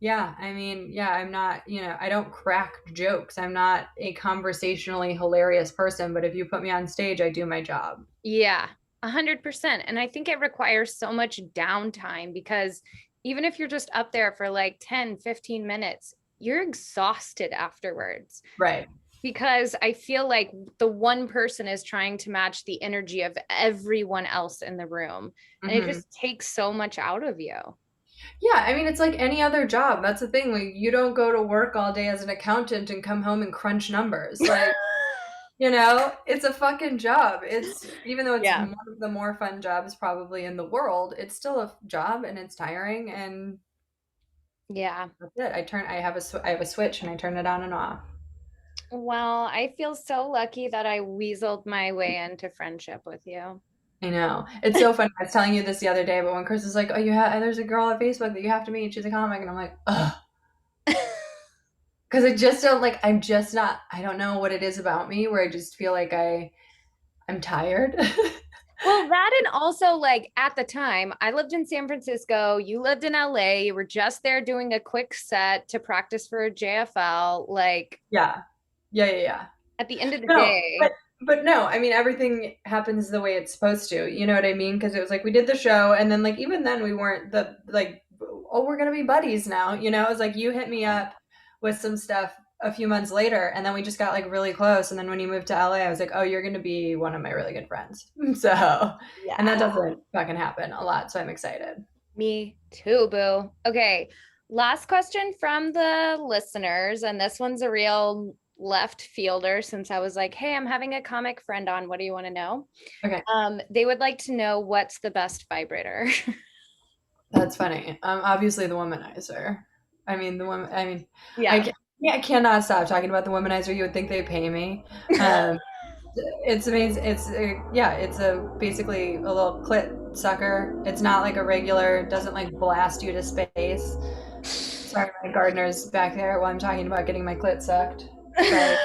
Yeah. yeah, I mean, yeah, I'm not, I don't crack jokes. I'm not a conversationally hilarious person, but if you put me on stage, I do my job. Yeah, 100%. And I think it requires so much downtime because even if you're just up there for like 10, 15 minutes, you're exhausted afterwards Right. because I feel like the one person is trying to match the energy of everyone else in the room. And it Hmm. just takes so much out of you. Yeah, I mean, it's like any other job. That's the thing. Like, you don't go to work all day as an accountant and come home and crunch numbers. Like, it's a fucking job. It's even though it's Yeah. one of the more fun jobs probably in the world, it's still a job and it's tiring and Yeah. that's it. I have a switch and I turn it on and off. Well, I feel so lucky that I weaseled my way into friendship with you. I know. It's so funny. I was telling you this the other day, but when Chris is like, "Oh, there's a girl on Facebook that you have to meet. She's a comic," and I'm like, "Ugh," because I just don't like. I'm just not. I don't know what it is about me where I just feel like I'm tired. Well, that and also like at the time, I lived in San Francisco, you lived in LA, you were just there doing a quick set to practice for a JFL. Like Yeah, yeah, yeah, yeah. at the end of the No, day, but no, I mean everything happens the way it's supposed to. You know what I mean? Because it was like we did the show, and then like even then we weren't the like, oh, we're gonna be buddies now. It was like you hit me up with some stuff a few months later, and then we just got like really close. And then when you moved to LA, I was like, oh, you're gonna be one of my really good friends. So, and that yeah, doesn't fucking happen a lot. So I'm excited. me too, boo. Okay, last question from the listeners, and this one's a real left fielder since I was like, hey, I'm having a comic friend on. What do you want to know? Okay, They would like to know what's the best vibrator. that's funny. Obviously the womanizer. I mean the woman. I mean, I Yeah. can, yeah, I cannot stop talking about the womanizer. You would think they pay me. Um, it's amazing. It's a basically a little clit sucker. It's not like a regular. Doesn't like blast you to space. Sorry, my gardener's back there while I'm talking about getting my clit sucked. Sorry.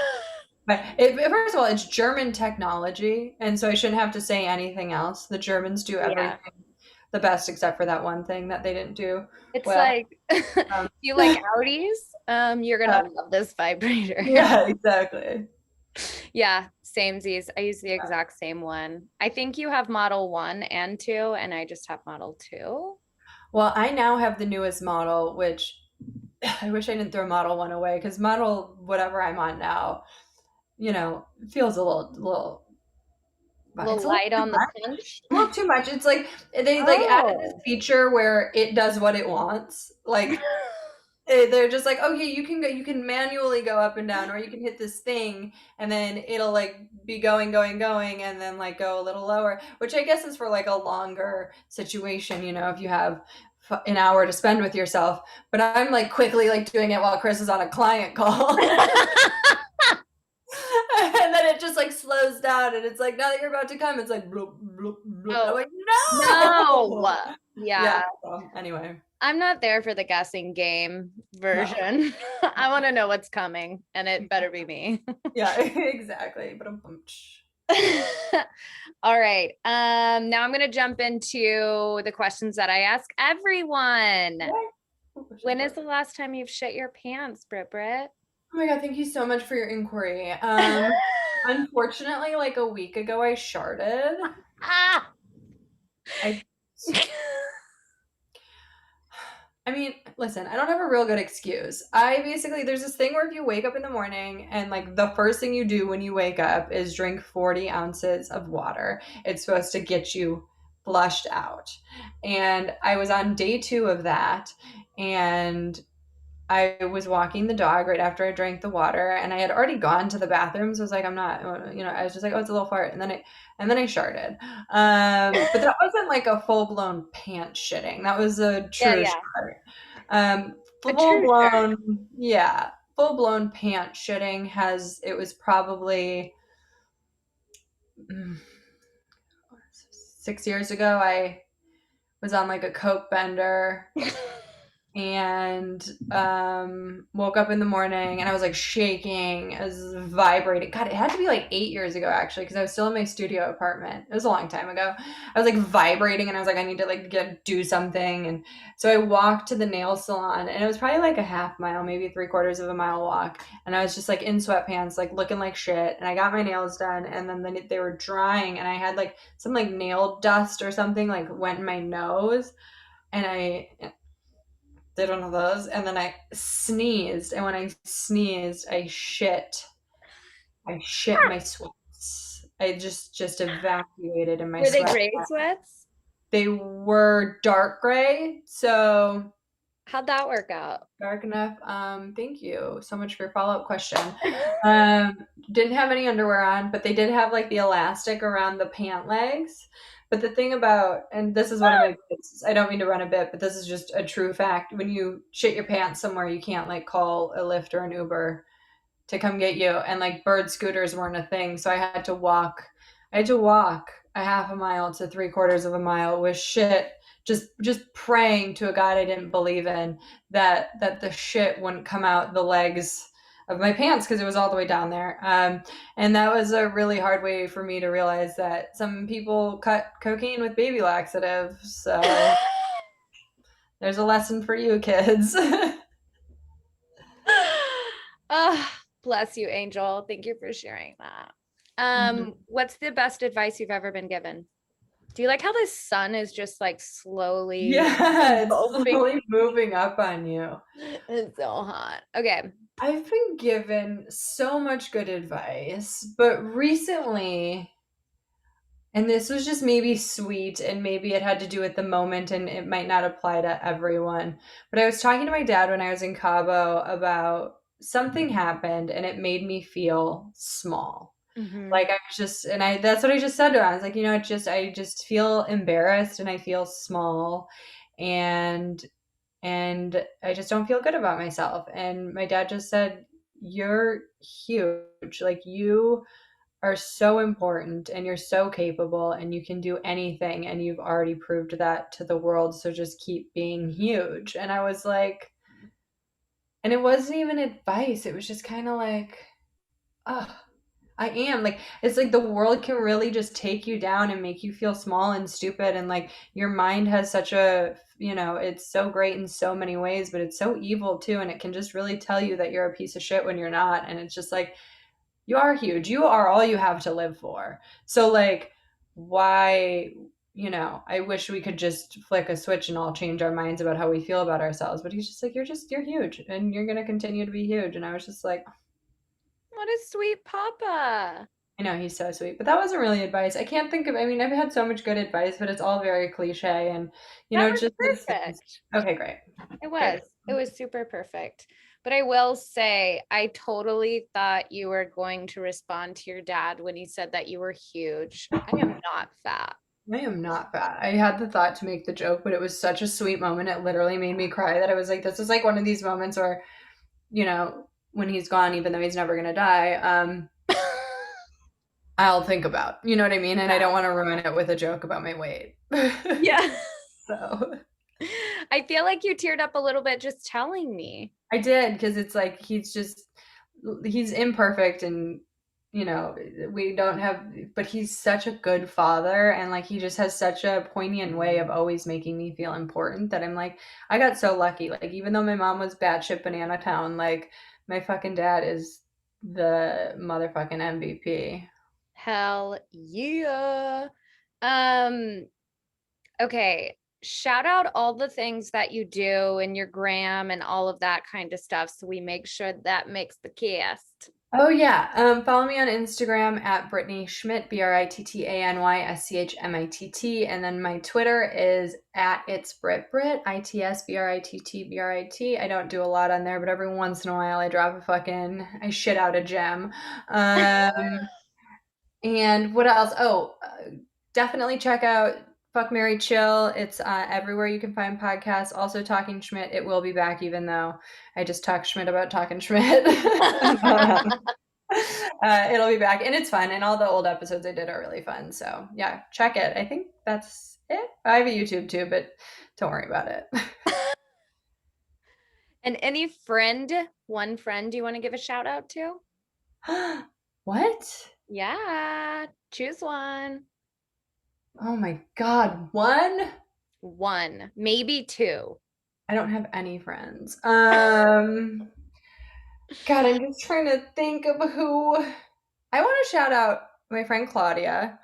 But first of all, it's German technology, and so I shouldn't have to say anything else. The Germans do Yeah. everything the best except for that one thing that they didn't do It's well. like if Um, you like Audis, you're uh, gonna love this vibrator. yeah, exactly. Yeah, samesies. I use the exact same one. I think you have model 1 and 2, and I just have model 2. Well, I now have the newest model, which I wish I didn't throw Model 1 away because Model whatever I'm on now, feels a little, A it's little a little light too on the much. punch. A little too much. It's like they like added this Oh. feature where it does what it wants. Like they're just like, okay, you can manually go up and down, or you can hit this thing, and then it'll like be going, and then like go a little lower, which I guess is for like a longer situation, if you have an hour to spend with yourself. But I'm like quickly like doing it while Chris is on a client call. And then it just like slows down and it's like now that you're about to come it's like bloop, bloop, bloop. I'm Oh, like no. no. Yeah, Yeah. so anyway. I'm not there for the guessing game No. version. I want to know what's coming, and it better be me. Yeah, exactly. But All right. Now I'm gonna jump into the questions that I ask everyone. When is the last time you've shit your pants, Britt? Oh my god, thank you so much for your inquiry. Unfortunately, like a week ago I sharted. Ah. I I mean, listen, I don't have a real good excuse. There's this thing where if you wake up in the morning and like the first thing you do when you wake up is drink 40 ounces of water, it's supposed to get you flushed out. And I was on day 2 of that, and I was walking the dog right after I drank the water, and I had already gone to the bathroom. So I was like, I'm not, I was just like, oh, it's a little fart. And then I sharted. But that wasn't like a full blown pant shitting. That was a Yeah, true yeah. shart. A Full true shirt. blown, yeah, full blown pant shitting it was probably 6 years ago. I was on like a Coke bender and woke up in the morning and I was like shaking, I was vibrating. God, it had to be like 8 years ago actually, because I was still in my studio apartment. It was a long time ago. I was like vibrating and I was like, I need to like do something. And so I walked to the nail salon, and it was probably like a half mile, maybe 3/4 of a mile walk. And I was just like in sweatpants, like looking like shit. And I got my nails done, and then they were drying, and I had like some like nail dust or something like went in my nose. And I did one of those, and then I sneezed, and when I sneezed, I shit my sweats. I just evacuated in my Were they sweat. gray sweats? They were dark gray, so How'd that work out? dark enough. Thank you so much for your follow-up question. Didn't have any underwear on, but they did have like the elastic around the pant legs. But the thing about, and this is one of my bits, I don't mean to run a bit, but this is just a true fact. When you shit your pants somewhere, you can't like call a Lyft or an Uber to come get you. And like bird scooters weren't a thing. So I had to walk a half a mile to 3/4 of a mile with shit, just praying to a God I didn't believe in that the shit wouldn't come out the legs of my pants, because it was all the way down there. And that was a really hard way for me to realize that some people cut cocaine with baby laxative. So there's a lesson for you kids. Oh, bless you, Angel. Thank you for sharing that. What's the best advice you've ever been given? Do you like how the sun is just like slowly Yeah, it's engulfing? slowly moving up on you. It's so hot. Okay. I've been given so much good advice, but recently, and this was just maybe sweet, and maybe it had to do with the moment, and it might not apply to everyone. But I was talking to my dad when I was in Cabo about something happened, and it made me feel small. Hmm. Like I was just, and that's what I just said to him. I was like, I just feel embarrassed and I feel small, and I just don't feel good about myself. And my dad just said, "You're huge. Like you are so important and you're so capable and you can do anything and you've already proved that to the world. So just keep being huge." And I was like, and it wasn't even advice. It was just kind of like, oh, I am. Like, it's like the world can really just take you down and make you feel small and stupid. And like your mind has such it's so great in so many ways, but it's so evil too. And it can just really tell you that you're a piece of shit when you're not. And it's just like, you are huge. You are all you have to live for. So, like, why, I wish we could just flick a switch and all change our minds about how we feel about ourselves. But he's just like, you're huge and you're going to continue to be huge. And I was just like, What a sweet papa. I know he's so sweet, but that wasn't really advice. I can't think of. I mean, I've had so much good advice, but it's all very cliche, and That was just those things. perfect. Okay, great, It great. was. It was super perfect. But I will say, I totally thought you were going to respond to your dad when he said that you were huge. I am not fat. I am not fat. I had the thought to make the joke, but it was such a sweet moment. It literally made me cry that I was like, this is like one of these moments where, when he's gone, even though he's never gonna die, I'll think about. You know what I mean? And I don't want to ruin it with a joke about my weight. Yeah. So I feel like you teared up a little bit just telling me. I did, because it's like he's imperfect, and we don't have, but he's such a good father, and like he just has such a poignant way of always making me feel important that I'm like, I got so lucky. Like even though my mom was batshit banana town, like my fucking dad is the motherfucking MVP. Hell yeah. Um, okay. Shout out all the things that you do in your gram and all of that kind of stuff so we make sure that makes the cast. Oh yeah. Follow me on Instagram at Brittany Schmitt, BrittanySchmitt, and then my Twitter is at it's Brit Brit, ITSBRITTBRIT. I don't do a lot on there, but every once in a while I shit out a gem. Um, and what else? Definitely check out Fuck Mary Chill. It's everywhere you can find podcasts. Also, Talking Schmidt. It will be back, even though I just talked Schmidt about Talking Schmidt. It'll be back, and it's fun. And all the old episodes I did are really fun. So yeah, check it. I think that's it. I have a YouTube too, but don't worry about it. And any one friend you want to give a shout out to? What? Yeah, choose one. Oh my God, one? One, maybe two. I don't have any friends. God, I'm just trying to think of who. I want to shout out my friend Claudia.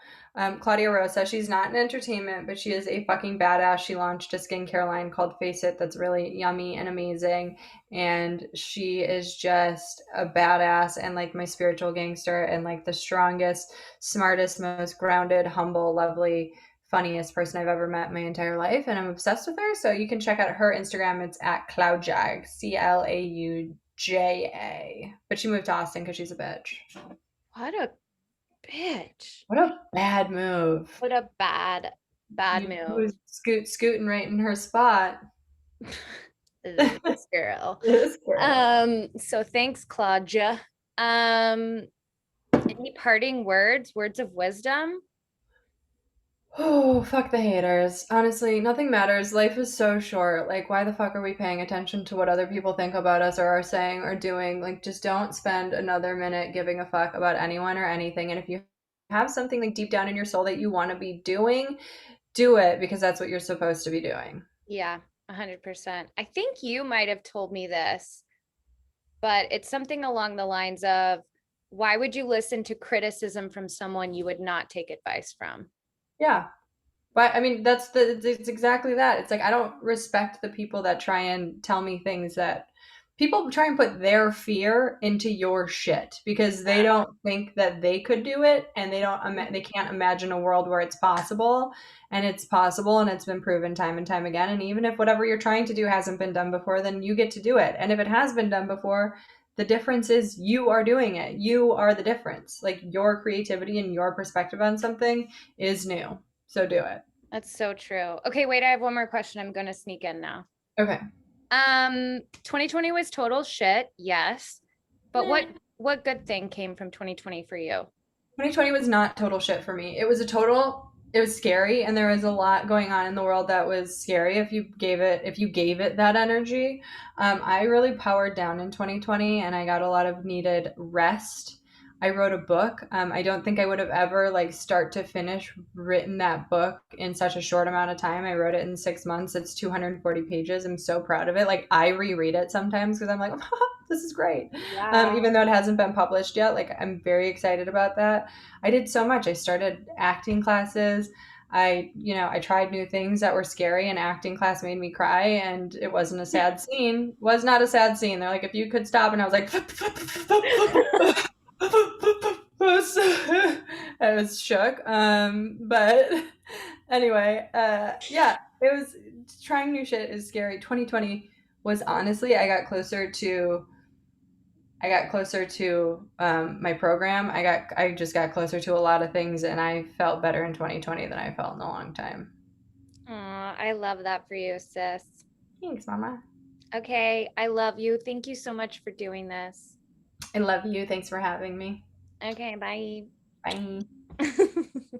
Claudia Rosa. She's not in entertainment, but she is a fucking badass. She launched a skincare line called Face It that's really yummy and amazing. And she is just a badass and like my spiritual gangster and like the strongest, smartest, most grounded, humble, lovely, funniest person I've ever met in my entire life. And I'm obsessed with her. So you can check out her Instagram. It's at Cloudjag, CLAUJA. But she moved to Austin because she's a bitch. What a bitch. What a bad move. What a bad You move. was scooting right in her spot. This girl. This girl. So thanks, Claudia. Um, any parting words of wisdom? Oh, fuck the haters. Honestly, nothing matters. Life is so short. Like, why the fuck are we paying attention to what other people think about us or are saying or doing? Like, just don't spend another minute giving a fuck about anyone or anything. And if you have something like deep down in your soul that you want to be doing, do it because that's what you're supposed to be doing. Yeah, 100%. I think you might have told me this, but it's something along the lines of, why would you listen to criticism from someone you would not take advice from? Yeah. But I mean, it's exactly that. It's like I don't respect the people that try and tell me things that people try and put their fear into your shit because they Yeah. don't think that they could do it and they can't imagine a world where it's possible and it's possible and it's been proven time and time again. And even if whatever you're trying to do hasn't been done before, then you get to do it. And if it has been done before, the difference is you are doing it. You are the difference. Like your creativity and your perspective on something is new. So do it. That's so true. Okay, wait, I have one more question. I'm going to sneak in now. Okay. 2020 was total shit, yes. But Eh. what good thing came from 2020 for you? 2020 was not total shit for me. It was scary and there was a lot going on in the world that was scary if you gave it that energy. I really powered down in 2020 and I got a lot of needed rest. I wrote a book. I don't think I would have ever like start to finish written that book in such a short amount of time. I wrote it in 6 months. It's 240 pages. I'm so proud of it. Like I reread it sometimes because I'm like, this is great. Yeah. Even though it hasn't been published yet, like I'm very excited about that. I did so much. I started acting classes. I tried new things that were scary, and acting class made me cry, and it wasn't a sad scene. Was not a sad scene. They're like, if you could stop, and I was like, I was shook. But anyway, yeah, it was trying new shit is scary. 2020 was honestly, I got closer to my program. I just got closer to a lot of things, and I felt better in 2020 than I felt in a long time. Aw, I love that for you, sis. Thanks, Mama. Okay, I love you. Thank you so much for doing this. I love you. Thanks for having me. Okay, bye. Bye.